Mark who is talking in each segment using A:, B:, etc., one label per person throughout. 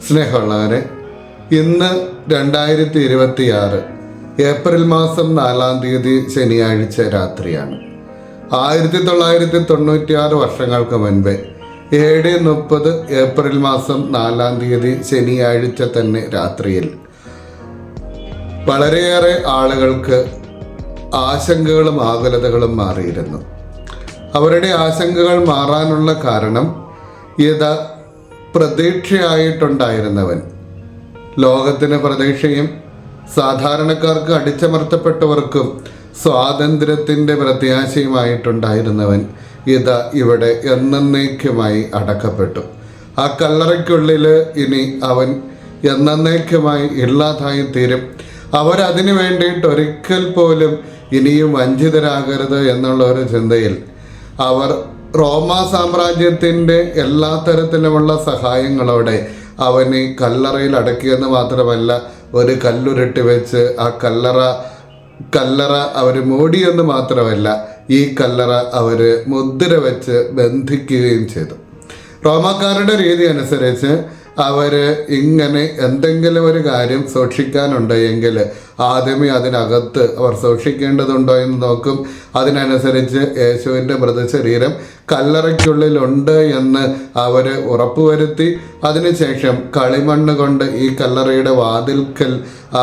A: സ്നേഹമുള്ളവരെ, ഇന്ന് 2026 ഏപ്രിൽ മാസം 4-ാം തീയതി ശനിയാഴ്ച രാത്രിയാണ്. 1996 വർഷങ്ങൾക്ക് മുൻപേ 7:30 ഏപ്രിൽ മാസം 4-ാം തീയതി ശനിയാഴ്ച തന്നെ രാത്രിയിൽ വളരെയേറെ ആളുകൾക്ക് ആശങ്കകളും ആകുലതകളും മാറിയിരുന്നു. അവരുടെ ആശങ്കകൾ മാറാനുള്ള കാരണം പ്രതീക്ഷയായിട്ടുണ്ടായിരുന്നവൻ, ലോകത്തിന് പ്രതീക്ഷയും സാധാരണക്കാർക്ക് അടിച്ചമർത്തപ്പെട്ടവർക്കും സ്വാതന്ത്ര്യത്തിൻ്റെ പ്രത്യാശയുമായിട്ടുണ്ടായിരുന്നവൻ ഇവിടെ എന്നേക്കുമായി അടക്കപ്പെട്ടു. ആ കല്ലറയ്ക്കുള്ളിൽ ഇനി അവൻ എന്നേക്കുമായി ഇല്ലാതായി തീരും. അവരതിനു വേണ്ടിയിട്ട് ഒരിക്കൽ പോലും ഇനിയും വഞ്ചിതരാകരുത് എന്നുള്ള ഒരു ചിന്തയിൽ അവർ റോമാ സാമ്രാജ്യത്തിൻ്റെ എല്ലാ തരത്തിലുമുള്ള സഹായങ്ങളോടെ അവനെ കല്ലറയിൽ അടക്കിയെന്ന് മാത്രമല്ല, ഒരു കല്ലുരുട്ടി വെച്ച് ആ കല്ലറ അവർ മൂടിയെന്ന് മാത്രമല്ല, ഈ കല്ലറ അവർ മുദ്ര വെച്ച് ബന്ധിക്കുകയും ചെയ്തു. റോമാക്കാരുടെ രീതി അനുസരിച്ച് അവർ ഇങ്ങനെ എന്തെങ്കിലും ഒരു കാര്യം സൂക്ഷിക്കാനുണ്ട് എങ്കിൽ ആദ്യമേ അതിനകത്ത് അവർ സൂക്ഷിക്കേണ്ടതുണ്ടോ എന്ന് നോക്കും. അതിനനുസരിച്ച് യേശുവിൻ്റെ മൃതശരീരം കല്ലറയ്ക്കുള്ളിലുണ്ട് എന്ന് അവർ ഉറപ്പുവരുത്തി അതിനുശേഷം കളിമണ്ണ് കൊണ്ട് ഈ കല്ലറയുടെ വാതിൽക്കൽ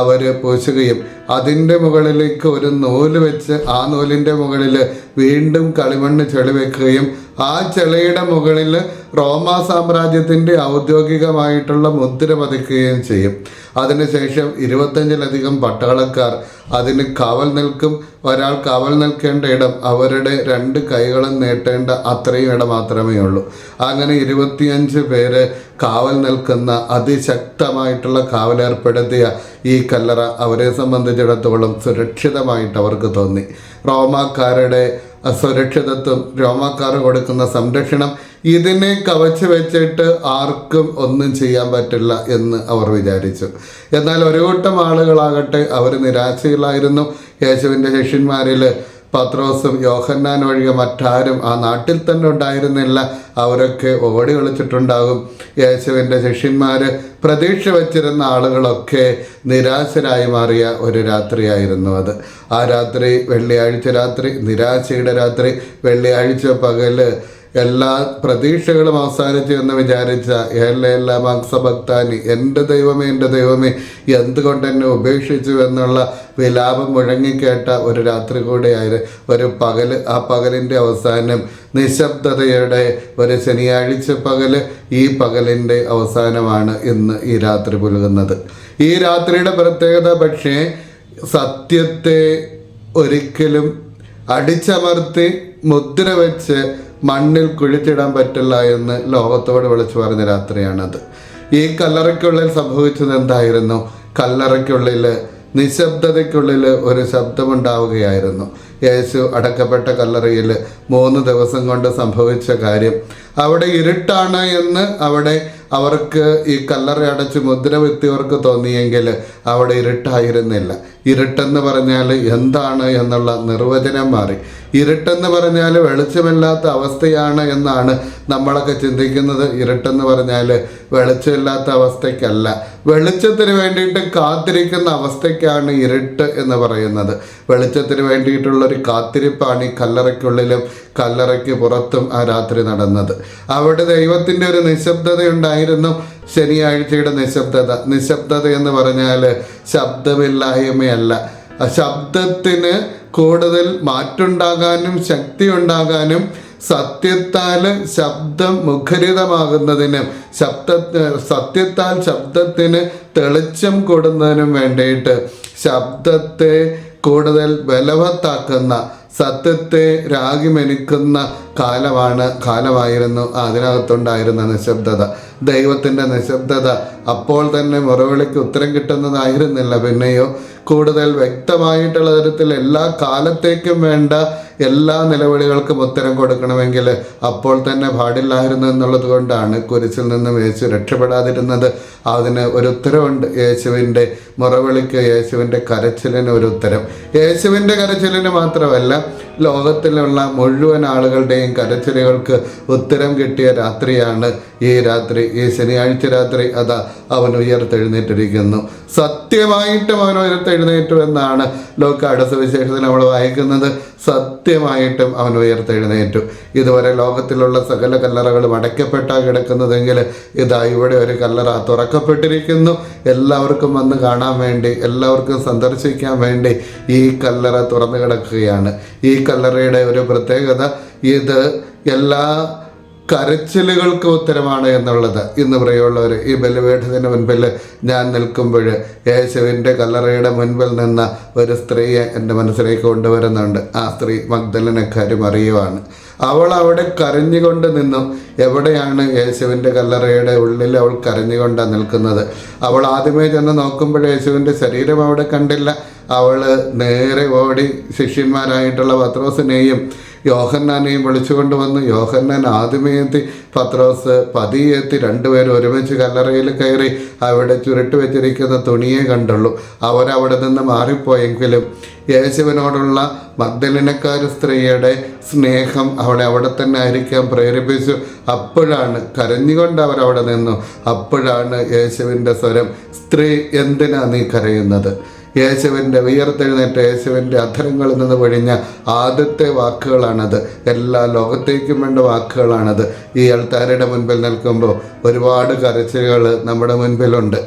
A: അവർ പൂശുകയും അതിൻ്റെ മുകളിലേക്ക് ഒരു നൂല് വെച്ച് ആ നൂലിൻ്റെ മുകളിൽ വീണ്ടും കളിമണ്ണ് ചെളി വെക്കുകയും ആ ചെളിയുടെ മുകളിൽ റോമാ സാമ്രാജ്യത്തിൻ്റെ ഔദ്യോഗികമായിട്ടുള്ള മുദ്ര പതിക്കുകയും ചെയ്യും. അതിനുശേഷം 25-ലധികം പട്ടാളക്കാർ അതിന് കാവൽ നിൽക്കും. ഒരാൾ കാവൽ നിൽക്കേണ്ട ഇടം അവരുടെ 2 കൈകളും നീട്ടേണ്ട അത്രയും ഇടം മാത്രമേ ഉള്ളൂ. അങ്ങനെ 25 പേര് കാവൽ നിൽക്കുന്ന അതിശക്തമായിട്ടുള്ള കാവലേർപ്പെടുത്തിയ ഈ കല്ലറ അവരെ സംബന്ധിച്ചിടത്തോളം സുരക്ഷിതമായിട്ട് അവർക്ക് തോന്നി. റോമാക്കാരുടെ സുരക്ഷിതത്വം, റോമാക്കാർ കൊടുക്കുന്ന സംരക്ഷണം, ഇതിനെ കവച്ച് വെച്ചിട്ട് ആർക്കും ഒന്നും ചെയ്യാൻ പറ്റില്ല എന്ന് അവർ വിചാരിച്ചു. എന്നാൽ ഒരു കൂട്ടം ആളുകളാകട്ടെ അവർ നിരാശയിലായിരുന്നു. യേശുവിൻ്റെ ശിഷ്യന്മാരിൽ പത്രോസും യോഹന്നാൻ ഒഴികെ മറ്റാരും ആ നാട്ടിൽ തന്നെ ഉണ്ടായിരുന്നില്ല. അവരൊക്കെ ഓടി ഒളിച്ചിട്ടുണ്ടാകും. യേശുവിൻ്റെ ശിഷ്യന്മാർ പ്രതീക്ഷ വച്ചിരുന്ന ആളുകളൊക്കെ നിരാശരായി മാറിയ ഒരു രാത്രിയായിരുന്നു അത്. ആ രാത്രി വെള്ളിയാഴ്ച രാത്രി, നിരാശയുടെ രാത്രി. വെള്ളിയാഴ്ച പകല് എല്ലാ പ്രതീക്ഷകളും അവസാനിച്ചു എന്ന് വിചാരിച്ച ഭക്താനി, എൻ്റെ ദൈവമേ എന്തുകൊണ്ട് എന്നെ ഉപേക്ഷിച്ചു എന്നുള്ള വിലാപം മുഴങ്ങിക്കേട്ട ഒരു രാത്രി കൂടെയായിരുന്നു ഒരു പകൽ. ആ പകലിൻ്റെ അവസാനം നിശബ്ദതയുടെ ഒരു ശനിയാഴ്ച പകല്. ഈ പകലിൻ്റെ അവസാനമാണ് ഇന്ന് ഈ രാത്രി പുലകുന്നത്. ഈ രാത്രിയുടെ പ്രത്യേകത പക്ഷേ സത്യത്തെ ഒരിക്കലും അടിച്ചമർത്തി മുദ്ര വെച്ച് മണ്ണിൽ കുഴിച്ചിടാൻ പറ്റില്ല എന്ന് ലോകത്തോട് വിളിച്ചു പറഞ്ഞ രാത്രിയാണത്. ഈ കല്ലറയ്ക്കുള്ളിൽ സംഭവിച്ചത് എന്തായിരുന്നു? കല്ലറയ്ക്കുള്ളിൽ നിശബ്ദതയ്ക്കുള്ളിൽ ഒരു ശബ്ദമുണ്ടാവുകയായിരുന്നു. യേശു അടക്കപ്പെട്ട കല്ലറയിൽ 3 ദിവസം കൊണ്ട് സംഭവിച്ച കാര്യം. അവിടെ ഇരുട്ടാണ് എന്ന് അവർക്ക് ഈ കല്ലറ അടച്ച് മുദ്ര വെത്തിയവർക്ക് തോന്നിയെങ്കിൽ അവിടെ ഇരുട്ടായിരുന്നില്ല. ഇരുട്ടെന്ന് പറഞ്ഞാൽ എന്താണ് എന്നുള്ള നിർവചനം മാറി. ഇരുട്ടെന്ന് പറഞ്ഞാൽ വെളിച്ചമില്ലാത്ത അവസ്ഥയാണ് എന്നാണ് നമ്മളൊക്കെ ചിന്തിക്കുന്നത്. ഇരുട്ടെന്ന് പറഞ്ഞാൽ വെളിച്ചമില്ലാത്ത അവസ്ഥയ്ക്കല്ല, വെളിച്ചത്തിന് വേണ്ടിയിട്ട് കാത്തിരിക്കുന്ന അവസ്ഥയ്ക്കാണ് ഇരുട്ട് എന്ന് പറയുന്നത്. വെളിച്ചത്തിന് വേണ്ടിയിട്ടുള്ളൊരു കാത്തിരിപ്പാണ് ഈ കല്ലറയ്ക്കുള്ളിലും കല്ലറയ്ക്ക് പുറത്തും ആ രാത്രി നടന്നത്. അവിടെ ദൈവത്തിൻ്റെ ഒരു നിശബ്ദതയുണ്ടായിരുന്നു. ശനിയാഴ്ചയുടെ നിശബ്ദത എന്ന് പറഞ്ഞാൽ ശബ്ദമില്ലായ്മയല്ല. സത്യത്തിന് കൂടുതൽ മാറ്റുണ്ടാകാനും ശക്തി ഉണ്ടാകാനും സത്യത്താൽ ശബ്ദം മുഖരിതമാകുന്നതിനും സത്യത്താൽ ശബ്ദത്തിന് തെളിച്ചം കൊടുന്നതിനും വേണ്ടിയിട്ട് ശബ്ദത്തെ കൂടുതൽ ബലവത്താക്കുന്ന, സത്യത്തെ രാഗിമെനിക്കുന്ന കാലമായിരുന്നു അതിനകത്തുണ്ടായിരുന്ന നിശബ്ദത. ദൈവത്തിൻ്റെ നിശബ്ദത അപ്പോൾ തന്നെ മുറവിളിക്ക് ഉത്തരം കിട്ടുന്നതായിരുന്നില്ല. പിന്നെയോ കൂടുതൽ വ്യക്തമായിട്ടുള്ള തരത്തിൽ എല്ലാ കാലത്തേക്കും വേണ്ട എല്ലാ നിലവിളികൾക്കും ഉത്തരം കൊടുക്കണമെങ്കിൽ അപ്പോൾ തന്നെ പാടില്ലായിരുന്നു എന്നുള്ളത് കൊണ്ടാണ് കുരിശിൽ നിന്നും യേശു രക്ഷപ്പെടാതിരുന്നത്. അതിന് ഒരു ഉത്തരവുണ്ട്. യേശുവിൻ്റെ മുറവിളിക്ക്, യേശുവിൻ്റെ കരച്ചിലിന് ഒരു ഉത്തരം. യേശുവിൻ്റെ കരച്ചിലിന് മാത്രമല്ല, ലോകത്തിലുള്ള മുഴുവൻ ആളുകളുടെയും എല്ലാവരുടെയും കരച്ചിലുകൾക്ക് ഉത്തരം കിട്ടിയ രാത്രിയാണ് ഈ രാത്രി. ഈ ശനിയാഴ്ച രാത്രി അതാ അവൻ ഉയർത്തെഴുന്നേറ്റിരിക്കുന്നു. സത്യമായിട്ടും അവൻ ഉയർത്തെഴുന്നേറ്റു എന്നാണ് ലൂക്കായുടെ സുവിശേഷത്തിൽ നമ്മൾ വായിക്കുന്നത്. സത്യമായിട്ടും അവൻ ഉയർത്തെഴുന്നേറ്റു. ഇതുവരെ ലോകത്തിലുള്ള സകല കല്ലറകളും അടയ്ക്കപ്പെട്ടാണ് കിടക്കുന്നതെങ്കിൽ ഇതാ ഇവിടെ ഒരു കല്ലറ തുറക്കപ്പെട്ടിരിക്കുന്നു. എല്ലാവർക്കും വന്ന് കാണാൻ വേണ്ടി, എല്ലാവർക്കും സന്ദർശിക്കാൻ വേണ്ടി ഈ കല്ലറ തുറന്നു കിടക്കുകയാണ്. ഈ കല്ലറയുടെ ഒരു പ്രത്യേകത, ഇത് എല്ലാ കരച്ചിലുകൾക്ക് ഉത്തരമാണ് എന്നുള്ളത്. ഇന്ന് പ്രിയമുള്ളവർ, ഈ ബലിപീഠത്തിന് മുൻപിൽ ഞാൻ നിൽക്കുമ്പോൾ യേശുവിൻ്റെ കല്ലറയുടെ മുൻപിൽ നിന്ന ഒരു സ്ത്രീയെ എൻ്റെ മനസ്സിലേക്ക് കൊണ്ടുവരുന്നുണ്ട്. ആ സ്ത്രീ മഗ്ദലനക്കാരി മറിയമാണ്. അവൾ അവിടെ കരഞ്ഞുകൊണ്ട് നിന്നു. എവിടെയാണ്? യേശുവിൻ്റെ കല്ലറയുടെ ഉള്ളിൽ അവൾ കരഞ്ഞുകൊണ്ടാണ് നിൽക്കുന്നത്. അവൾ ആദ്യമേ ചെന്ന് നോക്കുമ്പോൾ യേശുവിൻ്റെ ശരീരം അവിടെ കണ്ടില്ല. അവൾ നേരെ ഓടി ശിഷ്യന്മാരായിട്ടുള്ള പത്രോസിനെയും യോഹന്നാനെയും വിളിച്ചുകൊണ്ട് വന്നു. യോഹന്നാൻ ആദ്യമേ എത്തി, പത്രോസ് പതിയെ എത്തി. രണ്ടുപേരും ഒരുമിച്ച് കല്ലറയിൽ കയറി അവിടെ ചുരുട്ടി വെച്ചിരിക്കുന്ന തുണിയെ കണ്ടുള്ളൂ. അവരവിടെ നിന്ന് മാറിപ്പോയെങ്കിലും യേശുവിനോടുള്ള മഗ്ദലിനക്കാരി സ്ത്രീയുടെ സ്നേഹം അവളെ അവിടെ തന്നെ ആയിരിക്കാൻ പ്രേരിപ്പിച്ചു. അപ്പോഴാണ് കരഞ്ഞുകൊണ്ട് അവരവിടെ നിന്നു. അപ്പോഴാണ് യേശുവിൻ്റെ സ്വരം, സ്ത്രീ എന്തിനാ നീ കരയുന്നത്? യേശുവിൻ്റെ ഉയർത്തെഴുന്നേറ്റ യേശുവിൻ്റെ അധരങ്ങളിൽ നിന്ന് പൊഴിഞ്ഞ ആദ്യത്തെ വാക്കുകളാണത്. എല്ലാ ലോകത്തേക്കും വേണ്ട വാക്കുകളാണത്. ഈ ആൾക്കാരുടെ മുൻപിൽ നിൽക്കുമ്പോൾ ഒരുപാട് കരച്ചിലുകൾ നമ്മുടെ മുൻപിലുണ്ട്.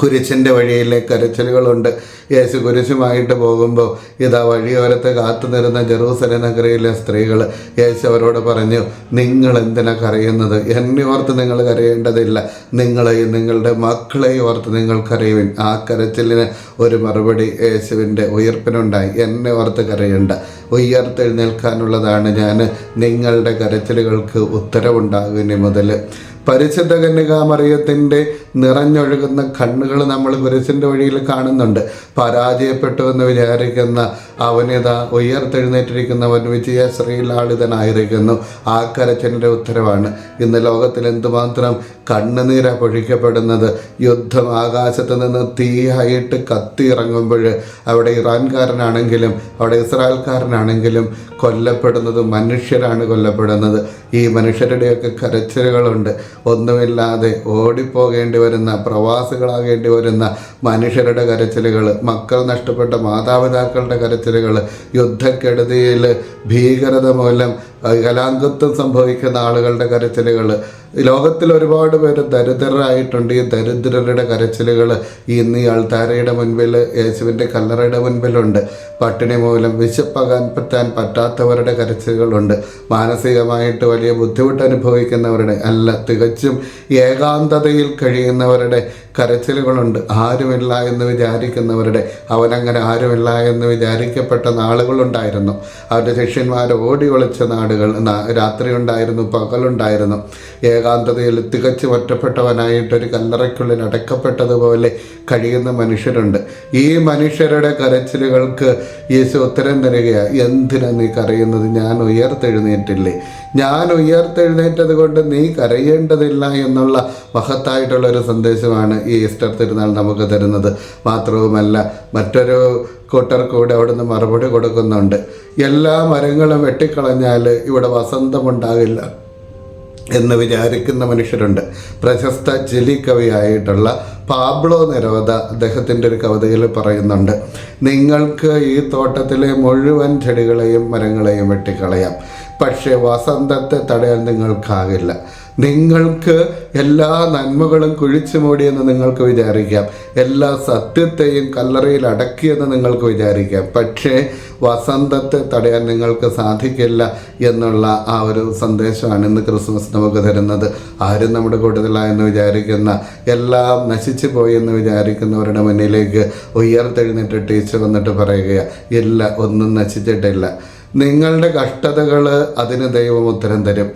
A: കുരിശിൻ്റെ വഴിയിലെ കരച്ചിലുകളുണ്ട്. യേശു കുരിശുമായിട്ട് പോകുമ്പോൾ ഇതാ വഴിയോരത്തെ കാത്തു നിരുന്ന ജെറൂസലേം നഗരിയിലെ സ്ത്രീകൾ യേശു അവരോട് പറഞ്ഞു, നിങ്ങൾ എന്തിനാ കരയുന്നത്? എന്നെ ഓർത്ത് നിങ്ങൾ കരയേണ്ടതില്ല, നിങ്ങളെയും നിങ്ങളുടെ മക്കളെയും ഓർത്ത് നിങ്ങൾ കരയുവിൻ. ആ കരച്ചിലിന് ഒരു മറുപടി യേശുവിൻ്റെ ഉയർപ്പിനുണ്ടായി. എന്നെ ഓർത്ത് കരയണ്ട, ഉയർത്തെഴുന്നേൽക്കാനുള്ളതാണ് ഞാൻ. നിങ്ങളുടെ കരച്ചിലുകൾക്ക് ഉത്തരവുണ്ടാകും ഇനി മുതൽ. പരിശുദ്ധ കന്യകാമറിയത്തിൻ്റെ നിറഞ്ഞൊഴുകുന്ന കണ്ണുകൾ നമ്മൾ കുരിശിൻ്റെ വഴിയിൽ കാണുന്നുണ്ട്. പരാജയപ്പെട്ടു എന്ന് വിചാരിക്കുന്ന അവനിതാ ഉയർത്തെഴുന്നേറ്റിരിക്കുന്നവൻ വിജയശ്രീലാളിതനായിരിക്കുന്നു. ആ കരച്ചിലിൻ്റെ ഉത്തരവാണ്. ഇന്ന് ലോകത്തിൽ എന്തുമാത്രം കണ്ണുനീര പൊഴിക്കപ്പെടുന്നത്. യുദ്ധം ആകാശത്ത് നിന്ന് തീയായിട്ട് കത്തിയിറങ്ങുമ്പോൾ അവിടെ ഇറാൻകാരനാണെങ്കിലും അവിടെ ഇസ്രായേൽക്കാരനാണെങ്കിലും കൊല്ലപ്പെടുന്നത് മനുഷ്യരാണ് കൊല്ലപ്പെടുന്നത്. ഈ മനുഷ്യരുടെയൊക്കെ കരച്ചിലുകളുണ്ട്. ഒന്നുമില്ലാതെ ഓടിപ്പോകേണ്ടി വരുന്ന, പ്രവാസികളാകേണ്ടി വരുന്ന മനുഷ്യരുടെ കരച്ചിലുകൾ, മക്കൾ നഷ്ടപ്പെട്ട മാതാപിതാക്കളുടെ കരച്ചിലുകൾ, യുദ്ധക്കെടുതിയിൽ ഭീകരത മൂലം കലാംഗത്വം സംഭവിക്കുന്ന ആളുകളുടെ കരച്ചിലുകൾ. ലോകത്തിൽ ഒരുപാട് പേര് ദരിദ്രരായിട്ടുണ്ട്. ഈ ദരിദ്രരുടെ കരച്ചിലുകൾ ഇന്ന് ഈ അൾത്താരയുടെ മുൻപിൽ, യേശുവിൻ്റെ കല്ലറയുടെ മുൻപിലുണ്ട്. പട്ടിണി മൂലം വിശപ്പകാൻ പറ്റാൻ പറ്റാത്തവരുടെ കരച്ചിലുകളുണ്ട്. മാനസികമായിട്ട് വലിയ ബുദ്ധിമുട്ട് അനുഭവിക്കുന്നവരുടെ, അല്ല തികച്ചും ഏകാന്തതയിൽ കഴിയുന്നവരുടെ കരച്ചിലുകളുണ്ട്. ആരുമില്ല എന്ന് വിചാരിക്കുന്നവരുടെ, അവനങ്ങനെ ആരുമില്ല എന്ന് വിചാരിക്കപ്പെട്ട നാളുകളുണ്ടായിരുന്നു. അവരുടെ ശിഷ്യന്മാർ ഓടി ഒളിച്ച നാടുകൾ, രാത്രി ഉണ്ടായിരുന്നു, പകലുണ്ടായിരുന്നു. ഏകാന്തതയിൽ തികച്ചും ഒറ്റപ്പെട്ടവനായിട്ടൊരു കല്ലറയ്ക്കുള്ളിൽ അടക്കപ്പെട്ടതുപോലെ കഴിയുന്ന മനുഷ്യരുണ്ട്. ഈ മനുഷ്യരുടെ കരച്ചിലുകൾക്ക് യേശു ഉത്തരം തരികയാണ്. എന്തിനാ നീ കരയുന്നത്? ഞാൻ ഉയർത്തെഴുന്നേറ്റില്ലേ? ഞാൻ ഉയർത്തെഴുന്നേറ്റത് കൊണ്ട് നീ കരയേണ്ടതില്ല എന്നുള്ള മഹത്തായിട്ടുള്ളൊരു സന്ദേശമാണ് ഈ ഈസ്റ്റർ തിരുനാൾ നമുക്ക് തരുന്നത്. മാത്രവുമല്ല, മറ്റൊരു കൂട്ടർ കൂടെ അവിടുന്ന് മറുപടി കൊടുക്കുന്നുണ്ട്. എല്ലാ മരങ്ങളും വെട്ടിക്കളഞ്ഞാൽ ഇവിടെ വസന്തമുണ്ടാകില്ല എന്ന് വിചാരിക്കുന്ന മനുഷ്യരുണ്ട്. പ്രശസ്ത ചിലി കവിയായിട്ടുള്ള പാബ്ലോ നെരൂദ അദ്ദേഹത്തിൻ്റെ ഒരു കവിതയിൽ പറയുന്നുണ്ട്, നിങ്ങൾക്ക് ഈ തോട്ടത്തിലെ മുഴുവൻ ചെടികളെയും മരങ്ങളെയും വെട്ടിക്കളയാം, പക്ഷേ വസന്തത്തെ തടയാൻ നിങ്ങൾക്കാകില്ല. നിങ്ങൾക്ക് എല്ലാ നന്മകളും കുഴിച്ചു മൂടിയെന്ന് നിങ്ങൾക്ക് വിചാരിക്കാം, എല്ലാ സത്യത്തെയും കല്ലറയിൽ അടക്കിയെന്ന് നിങ്ങൾക്ക് വിചാരിക്കാം, പക്ഷേ വസന്തത്തെ തടയാൻ നിങ്ങൾക്ക് സാധിക്കില്ല എന്നുള്ള ആ ഒരു സന്ദേശമാണ് ഇന്ന് ക്രിസ്മസ് നമുക്ക് തരുന്നത്. ആരും നമ്മുടെ കൂടുതലായെന്ന് വിചാരിക്കുന്ന, എല്ലാം നശിച്ചു പോയി എന്ന് വിചാരിക്കുന്നവരുടെ മുന്നിലേക്ക് ഉയർത്തെഴുന്നേറ്റ് ടീച്ചർ വന്നിട്ട് പറയുകയാണ്, ഇല്ല, ഒന്നും നശിച്ചിട്ടില്ല. നിങ്ങളുടെ കഷ്ടതകൾ അതിന് ദൈവം ഉത്തരം തരും.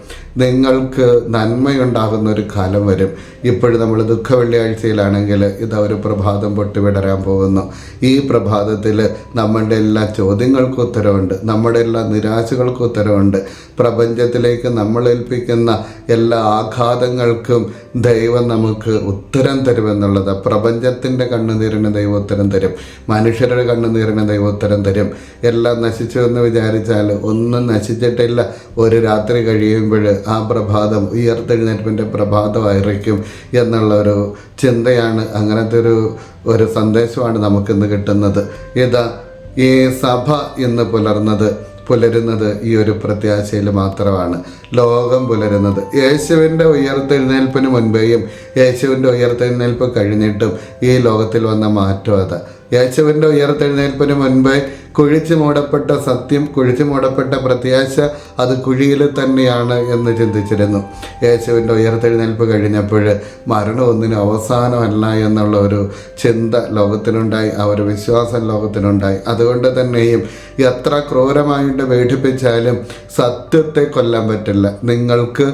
A: നിങ്ങൾക്ക് നന്മയുണ്ടാകുന്ന ഒരു കാലം വരും. ഇപ്പോഴും നമ്മൾ ദുഃഖ വെള്ളിയാഴ്ചയിലാണെങ്കിൽ ഇതാ ഒരു പ്രഭാതം പൊട്ടിവിടരാൻ പോകുന്നു. ഈ പ്രഭാതത്തിൽ നമ്മളുടെ എല്ലാ ചോദ്യങ്ങൾക്കും ഉത്തരവുണ്ട്, നമ്മുടെ എല്ലാ നിരാശകൾക്കും ഉത്തരവുണ്ട്. പ്രപഞ്ചത്തിലേക്ക് നമ്മൾ ഏൽപ്പിക്കുന്ന എല്ലാ ആഘാതങ്ങൾക്കും ദൈവം നമുക്ക് ഉത്തരം തരുമെന്നുള്ളത്. പ്രപഞ്ചത്തിൻ്റെ കണ്ണുനീരിന് ദൈവം ഉത്തരം തരും, മനുഷ്യരുടെ കണ്ണുനീരിന് ദൈവം ഉത്തരം തരും. എല്ലാം നശിച്ചു എന്ന് വിചാരിച്ചാൽ ഒന്നും നശിച്ചിട്ടില്ല. ഒരു രാത്രി കഴിയുമ്പോൾ ആ പ്രഭാതം ഉയർത്തെഴുന്നേൽപ്പിൻ്റെ പ്രഭാതമായിരിക്കും എന്നുള്ളൊരു ചിന്തയാണ്, അങ്ങനത്തെ ഒരു സന്ദേശമാണ് നമുക്കിന്ന് കിട്ടുന്നത്. ഇതാ ഈ സഭ ഇന്ന് പുലരുന്നത് ഈ ഒരു പ്രത്യാശയിൽ മാത്രമാണ്. ലോകം പുലരുന്നത് യേശുവിൻ്റെ ഉയർത്തെഴുന്നേൽപ്പിന് മുൻപേയും യേശുവിൻ്റെ ഉയർത്തെഴുന്നേൽപ്പ് കഴിഞ്ഞിട്ടും ഈ ലോകത്തിൽ വന്ന മാറ്റം അത്. യേശുവിൻ്റെ ഉയർത്തെഴുന്നേൽപ്പിന് മുൻപേ കുഴിച്ചു മൂടപ്പെട്ട സത്യം, കുഴിച്ചു മൂടപ്പെട്ട പ്രത്യാശ അത് കുഴിയിൽ തന്നെയാണ് എന്ന് ചിന്തിച്ചിരുന്നു. യേശുവിൻ്റെ ഉയർത്തെഴുന്നേൽപ്പ് കഴിഞ്ഞപ്പോൾ മരണം ഒന്നിനും അവസാനമല്ല എന്നുള്ള ഒരു ചിന്ത ലോകത്തിനുണ്ടായി, ആ ഒരു വിശ്വാസം ലോകത്തിനുണ്ടായി. അതുകൊണ്ട് തന്നെയും എത്ര ക്രൂരമായിട്ട് പീഡിപ്പിച്ചാലും സത്യത്തെ കൊല്ലാൻ പറ്റില്ല. നിങ്ങൾക്ക്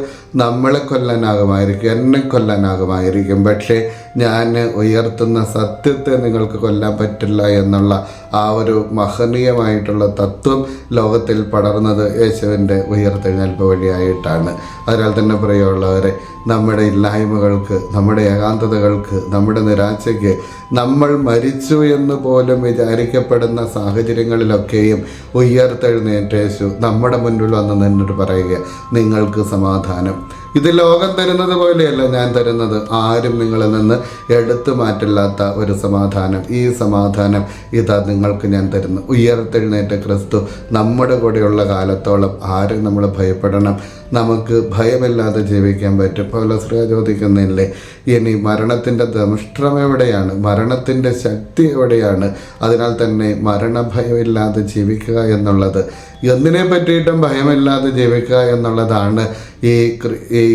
A: നമ്മളെ കൊല്ലാനാകുമായിരിക്കും, എന്നെ കൊല്ലാനാകുമായിരിക്കും, പക്ഷേ ഞാൻ ഉയർത്തുന്ന സത്യത്തെ നിങ്ങൾക്ക് കൊല്ലാൻ പറ്റില്ല എന്നുള്ള ആ ഒരു മഹനീയമായിട്ടുള്ള തത്വം ലോകത്തിൽ പടർന്നത് യേശുവിൻ്റെ ഉയർത്തെഴുന്നേൽപ്പ് വഴിയായിട്ടാണ്. അതിനാൽ തന്നെ പ്രിയമുള്ളവരെ, നമ്മുടെ ഇല്ലായ്മകൾക്ക്, നമ്മുടെ ഏകാന്തതകൾക്ക്, നമ്മുടെ നിരാശയ്ക്ക്, നമ്മൾ മരിച്ചു എന്ന് പോലും വിചാരിക്കപ്പെടുന്ന സാഹചര്യങ്ങളിലൊക്കെയും ഉയർത്തെഴുന്നേറ്റ യേശു നമ്മുടെ മുന്നിൽ വന്ന് നിന്നോട് പറയുക, നിങ്ങൾക്ക് സമാധാനം. ഇത് ലോകം തരുന്നത് പോലെയല്ല ഞാൻ തരുന്നത്. ആരും നിങ്ങളിൽ നിന്ന് എടുത്തു മാറ്റില്ലാത്ത ഒരു സമാധാനം. ഈ സമാധാനം ഇതാ നിങ്ങൾക്ക് ഞാൻ തരുന്നു. ഉയർത്തെഴുന്നേറ്റ ക്രിസ്തു നമ്മുടെ കൂടെയുള്ള കാലത്തോളം ആരും നമ്മൾ ഭയപ്പെടണം. നമുക്ക് ഭയമില്ലാതെ ജീവിക്കാൻ പറ്റും. പൗലോസ് ചോദിക്കുന്നില്ലേ, ഇനി മരണത്തിൻ്റെ ദംഷ്ട്രം എവിടെയാണ്, മരണത്തിൻ്റെ ശക്തി എവിടെയാണ്? അതിനാൽ തന്നെ മരണഭയമില്ലാതെ ജീവിക്കുക എന്നുള്ളത്, എന്തിനെ പറ്റിയിട്ടും ഭയമില്ലാതെ ജീവിക്കുക എന്നുള്ളതാണ് ഈ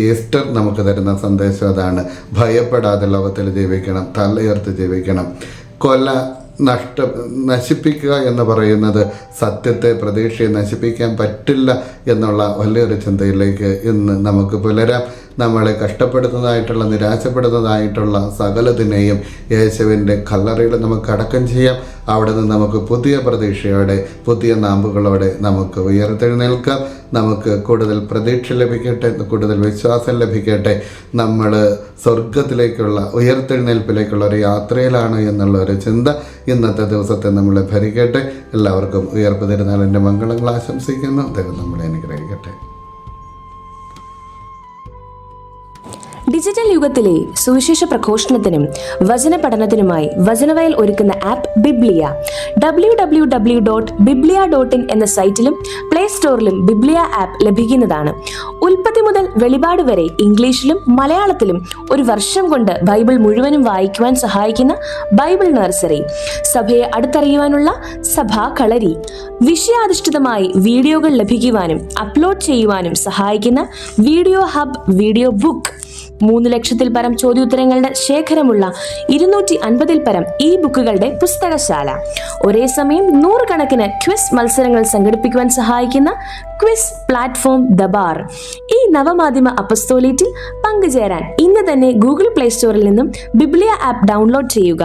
A: ഈസ്റ്റർ നമുക്ക് തരുന്ന സന്ദേശം. അതാണ്, ഭയപ്പെടാതെ ലോകത്തിൽ ജീവിക്കണം, തലയുയർത്തി ജീവിക്കണം. നശിപ്പിക്കുക എന്ന് പറയുന്നത് സത്യത്തെ, പ്രതീക്ഷയെ നശിപ്പിക്കാൻ പറ്റില്ല എന്നുള്ള വലിയൊരു ചിന്തയിലേക്ക് ഇന്ന് നമുക്ക് പുലരാം. നമ്മളെ കഷ്ടപ്പെടുന്നതായിട്ടുള്ള, നിരാശപ്പെടുന്നതായിട്ടുള്ള സകലതിനെയും യേശുവിൻ്റെ കല്ലറയിൽ നമുക്ക് അടക്കം ചെയ്യാം. അവിടെ നിന്ന് നമുക്ക് പുതിയ പ്രതീക്ഷയോടെ, പുതിയ നാമ്പുകളോടെ നമുക്ക് ഉയർത്തെഴുന്നേൽക്കാം. നമുക്ക് കൂടുതൽ പ്രതീക്ഷ ലഭിക്കട്ടെ, കൂടുതൽ വിശ്വാസം ലഭിക്കട്ടെ. നമ്മൾ സ്വർഗത്തിലേക്കുള്ള, ഉയർത്തെഴുന്നേൽപ്പിലേക്കുള്ള ഒരു യാത്രയിലാണ് എന്നുള്ള ഒരു ചിന്ത ഇന്നത്തെ ദിവസത്തെ നമ്മളെ ഭരിക്കട്ടെ. എല്ലാവർക്കും ഉയർപ്പ് തിരുനാളിൻ്റെ മംഗളങ്ങൾ ആശംസിക്കുന്നു. ദൈവം നമ്മളെ അനുഗ്രഹിക്കട്ടെ.
B: ഡിജിറ്റൽ യുഗത്തിലെ സുവിശേഷ പ്രഘോഷണത്തിനും വചന പഠനത്തിനുമായി വചനവയൽ ഒരുക്കുന്ന ആപ്പ് ബിബ്ലിയ. www.biblia.in എന്ന സൈറ്റിലും പ്ലേ സ്റ്റോറിലും ബിബ്ലിയ ആപ്പ് ലഭിക്കുന്നതാണ്. ഉൽപ്പത്തി മുതൽ വെളിപാട് വരെ ഇംഗ്ലീഷിലും മലയാളത്തിലും ഒരു വർഷം കൊണ്ട് ബൈബിൾ മുഴുവനും വായിക്കുവാൻ സഹായിക്കുന്ന ബൈബിൾ നഴ്സറി, സഭയെ അടുത്തറിയുവാനുള്ള സഭാ കളരി, വിഷയാധിഷ്ഠിതമായി വീഡിയോകൾ ലഭിക്കുവാനും അപ്ലോഡ് ചെയ്യുവാനും സഹായിക്കുന്ന വീഡിയോ ഹബ്, വീഡിയോ ബുക്ക്, 3 ലക്ഷത്തിൽ പരം ചോദ്യോത്തരങ്ങളുടെ ശേഖരമുള്ള 250-ൽ പരം ഈ ബുക്കുകളുടെ പുസ്തകശാല, ഒരേ സമയം 100 കണക്കിന് ക്വിസ് മത്സരങ്ങൾ സംഘടിപ്പിക്കുവാൻ സഹായിക്കുന്ന ക്വിസ് പ്ലാറ്റ്ഫോം ദ ബാർ. ഈ നവമാധ്യമ അപ്പസ്തോലേറ്റിൽ പങ്കുചേരാൻ ഇന്ന് തന്നെ ഗൂഗിൾ പ്ലേ സ്റ്റോറിൽ നിന്നും ബിബ്ലിയ ആപ്പ് ഡൗൺലോഡ് ചെയ്യുക.